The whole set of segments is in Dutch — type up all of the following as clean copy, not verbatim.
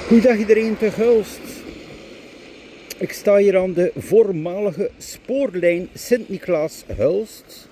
Goedendag iedereen te Hulst. Ik sta hier aan de voormalige spoorlijn Sint-Niklaas-Hulst.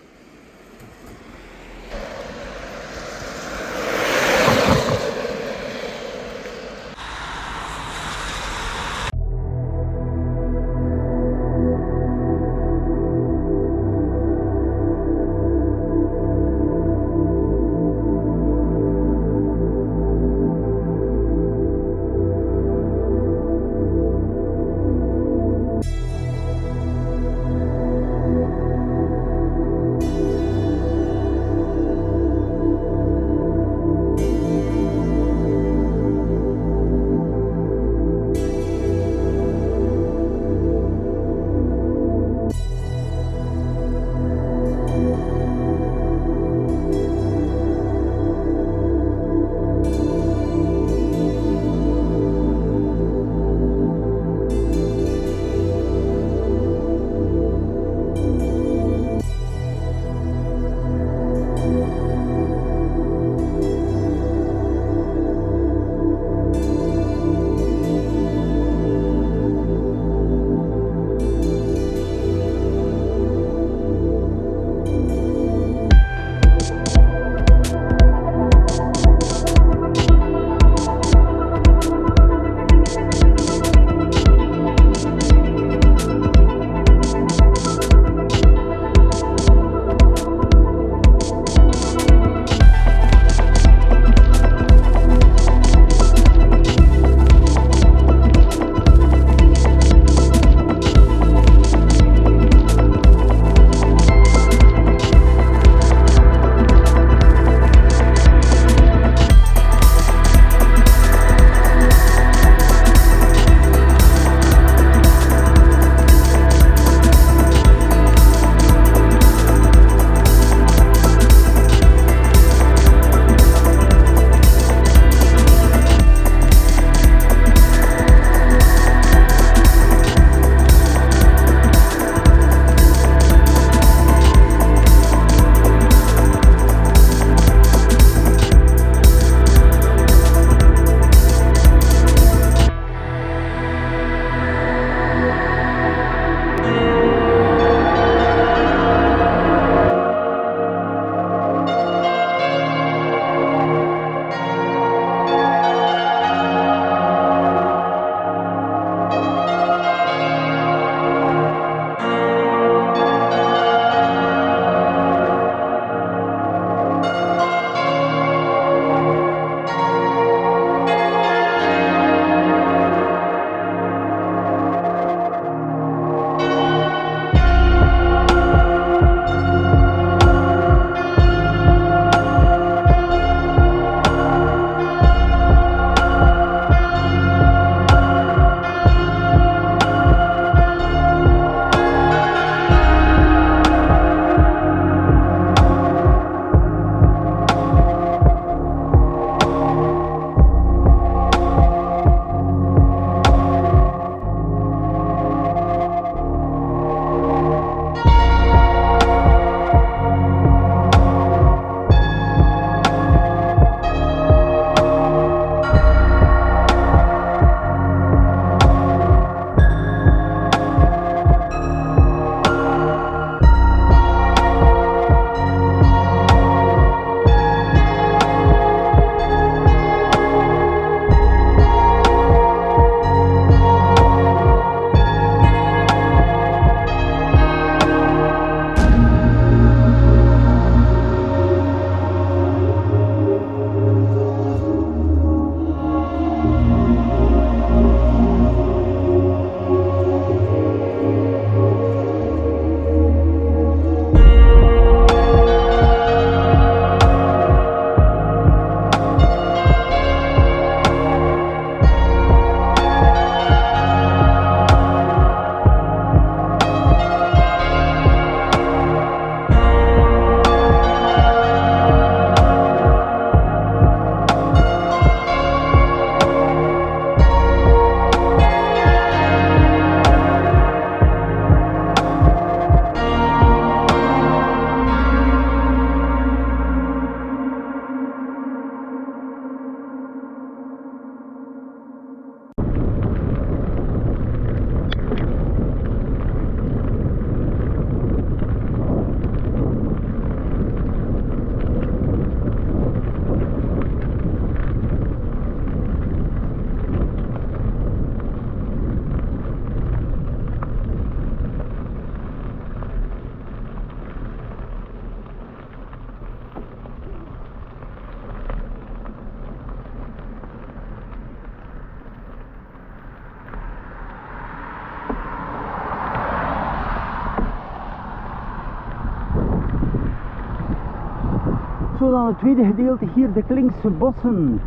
zo dan het tweede gedeelte hier, de Klinkse bossen.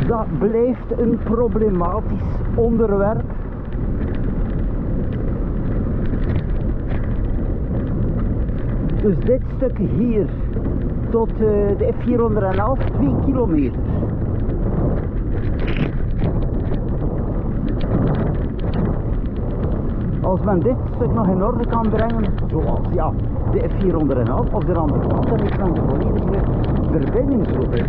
Dat blijft een problematisch onderwerp. Dus dit stuk hier tot de F411, 2 kilometer. Als men dit stuk nog in orde kan brengen, zoals ja, de F411 of de andere kant, dan is dan de volledige verbindingsroute.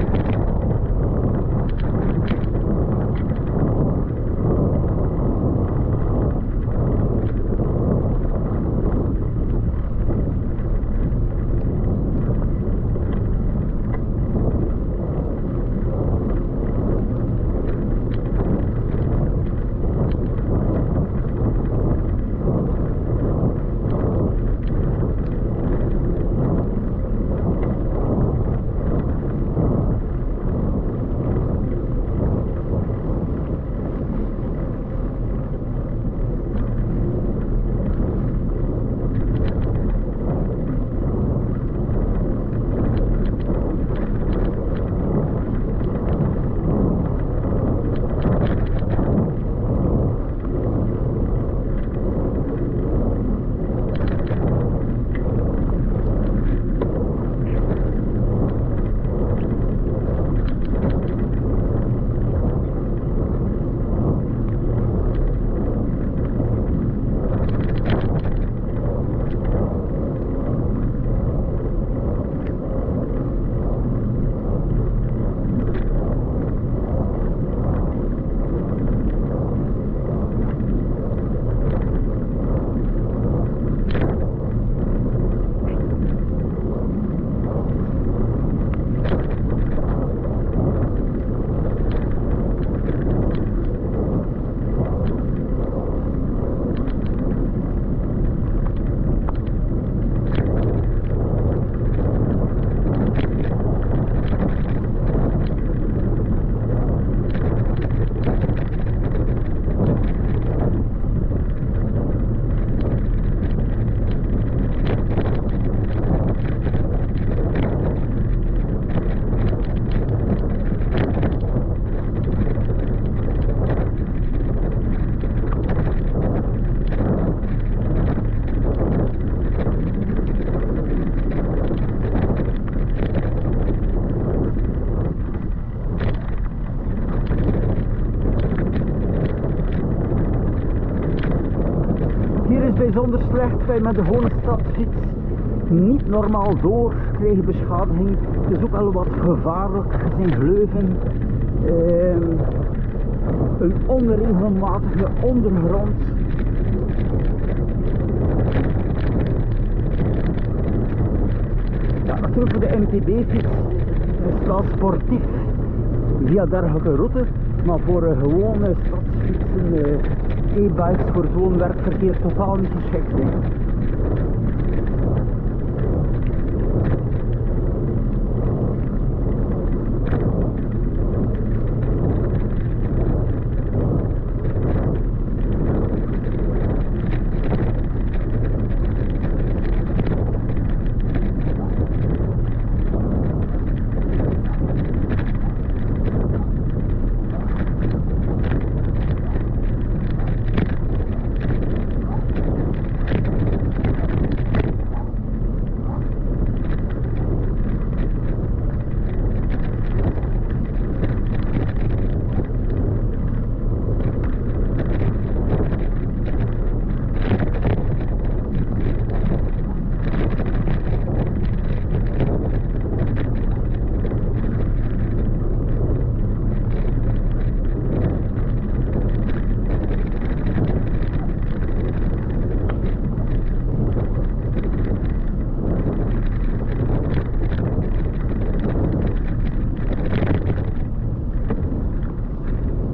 Bijzonder slecht, wij met de gewone stadsfiets niet normaal door, krijgen beschadiging. Het is ook wel wat gevaarlijk, er zijn gleuven, een onregelmatige ondergrond. Ja, natuurlijk voor de MTB-fiets is het wel sportief via dergelijke route, maar voor gewone stadsfietsen, e-bikes voor het woon-werkverkeer totaal niet geschikt zijn.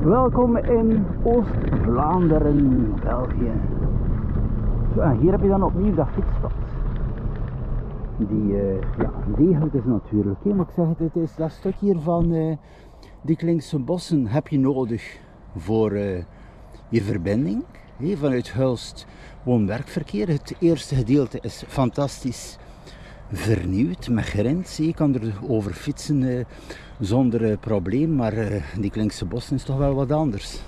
Welkom in Oost-Vlaanderen, België. Zo, en hier heb je dan opnieuw dat fietspad. Die ja, degelijk is natuurlijk. Maar ik zeg het is dat stuk hier van die Klinkse bossen heb je nodig voor je verbinding. Vanuit Hulst woon-werkverkeer. Het eerste gedeelte is fantastisch vernieuwd met grens. Je kan er over fietsen zonder probleem, maar die Klinkse bossen is toch wel wat anders.